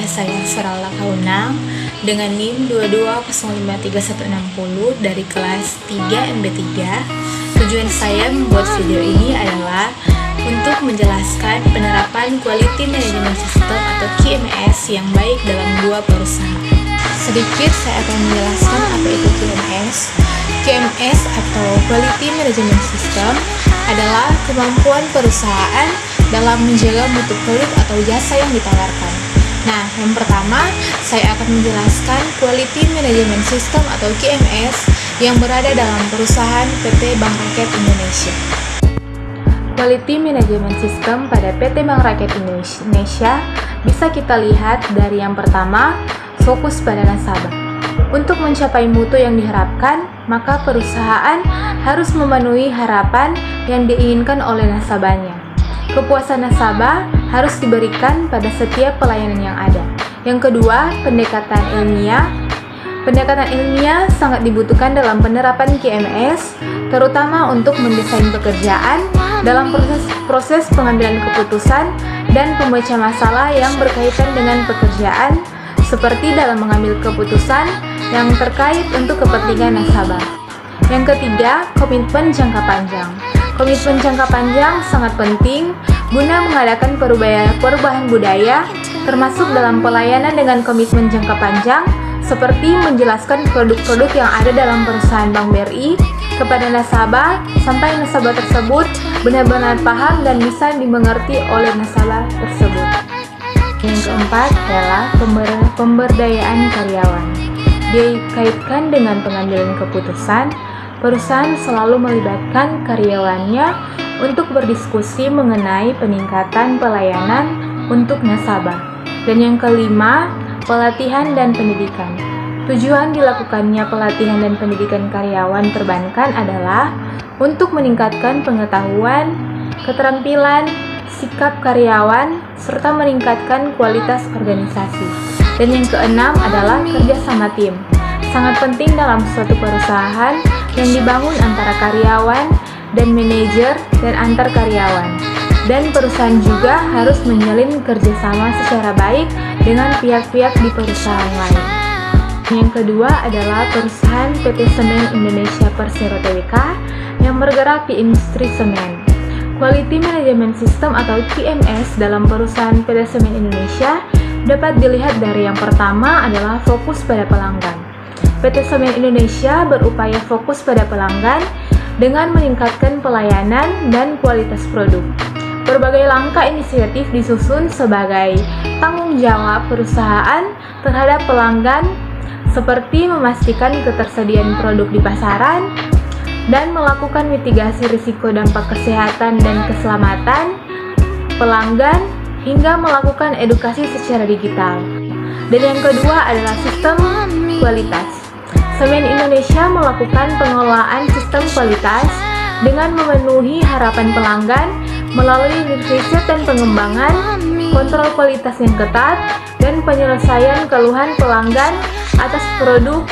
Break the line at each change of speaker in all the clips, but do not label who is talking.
adalah saya Sarala Kaunang dengan NIM 22053160 dari kelas 3 MB3. Tujuan saya membuat video ini adalah untuk menjelaskan penerapan Quality Management System atau QMS yang baik dalam dua perusahaan. Sedikit saya akan menjelaskan apa itu QMS. QMS atau Quality Management System adalah kemampuan perusahaan dalam menjaga mutu produk atau jasa yang ditawarkan. Nah, yang pertama, saya akan menjelaskan Quality Management System atau QMS yang berada dalam perusahaan PT Bank Rakyat Indonesia. Quality Management System pada PT Bank Rakyat Indonesia bisa kita lihat dari yang pertama, fokus pada nasabah. Untuk mencapai mutu yang diharapkan, maka perusahaan harus memenuhi harapan yang diinginkan oleh nasabahnya. Kepuasan nasabah harus diberikan pada setiap pelayanan yang ada. Yang kedua, pendekatan ilmiah. Pendekatan ilmiah sangat dibutuhkan dalam penerapan QMS, terutama untuk mendesain pekerjaan dalam proses pengambilan keputusan dan pemecah masalah yang berkaitan dengan pekerjaan, seperti dalam mengambil keputusan yang terkait untuk kepentingan nasabah. Yang ketiga, komitmen jangka panjang. Komitmen jangka panjang sangat penting guna mengadakan perubahan budaya, termasuk dalam pelayanan dengan komitmen jangka panjang, seperti menjelaskan produk-produk yang ada dalam perusahaan Bank BRI kepada nasabah, sampai nasabah tersebut benar-benar paham dan bisa dimengerti oleh nasabah tersebut. Yang keempat adalah pemberdayaan karyawan. Dikaitkan dengan pengambilan keputusan, perusahaan selalu melibatkan karyawannya untuk berdiskusi mengenai peningkatan pelayanan untuk nasabah. Dan yang kelima, pelatihan dan pendidikan. Tujuan dilakukannya pelatihan dan pendidikan karyawan perbankan adalah untuk meningkatkan pengetahuan, keterampilan, sikap karyawan, serta meningkatkan kualitas organisasi. Dan yang keenam adalah kerja sama tim. Sangat penting dalam suatu perusahaan yang dibangun antara karyawan dan manajer dan antar karyawan. Dan perusahaan juga harus menjalin kerjasama secara baik dengan pihak-pihak di perusahaan lain. Yang kedua adalah perusahaan PT Semen Indonesia Persero Tbk yang bergerak di industri semen. Quality Management System atau QMS dalam perusahaan PT Semen Indonesia dapat dilihat dari yang pertama adalah fokus pada pelanggan. PT Semen Indonesia berupaya fokus pada pelanggan dengan meningkatkan pelayanan dan kualitas produk. Berbagai langkah inisiatif disusun sebagai tanggung jawab perusahaan terhadap pelanggan, seperti memastikan ketersediaan produk di pasaran dan melakukan mitigasi risiko dampak kesehatan dan keselamatan pelanggan, hingga melakukan edukasi secara digital. Dan yang kedua adalah sistem kualitas. Semen Indonesia melakukan pengelolaan sistem kualitas dengan memenuhi harapan pelanggan melalui riset dan pengembangan, kontrol kualitas yang ketat, dan penyelesaian keluhan pelanggan atas produk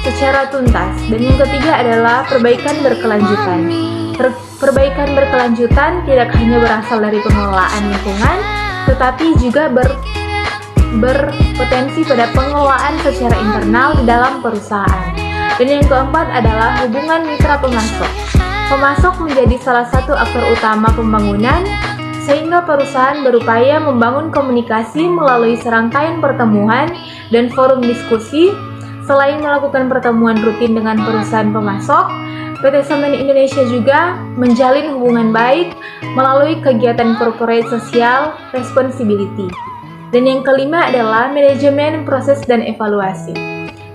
secara tuntas. Dan yang ketiga adalah perbaikan berkelanjutan. Perbaikan berkelanjutan tidak hanya berasal dari pengelolaan lingkungan, tetapi juga berpotensi pada pengelolaan secara internal di dalam perusahaan. Dan yang keempat adalah hubungan mitra pemasok. Pemasok menjadi salah satu aktor utama pembangunan, sehingga perusahaan berupaya membangun komunikasi melalui serangkaian pertemuan dan forum diskusi. Selain melakukan pertemuan rutin dengan perusahaan pemasok, PT Semen Indonesia juga menjalin hubungan baik melalui kegiatan corporate social responsibility. Dan yang kelima adalah manajemen proses dan evaluasi.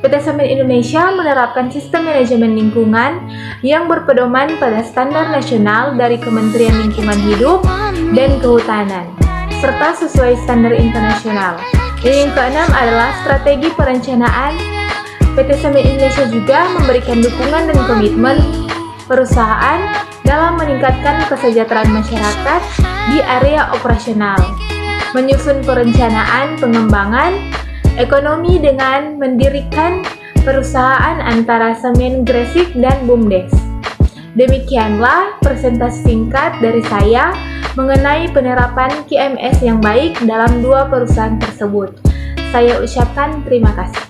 PT Semen Indonesia menerapkan sistem manajemen lingkungan yang berpedoman pada standar nasional dari Kementerian Lingkungan Hidup dan Kehutanan, serta sesuai standar internasional. Dan yang keenam adalah strategi perencanaan. PT Semen Indonesia juga memberikan dukungan dan komitmen perusahaan dalam meningkatkan kesejahteraan masyarakat di area operasional, menyusun perencanaan pengembangan ekonomi dengan mendirikan perusahaan antara Semen Gresik dan BUMDes. Demikianlah presentasi singkat dari saya mengenai penerapan QMS yang baik dalam dua perusahaan tersebut. Saya ucapkan terima kasih.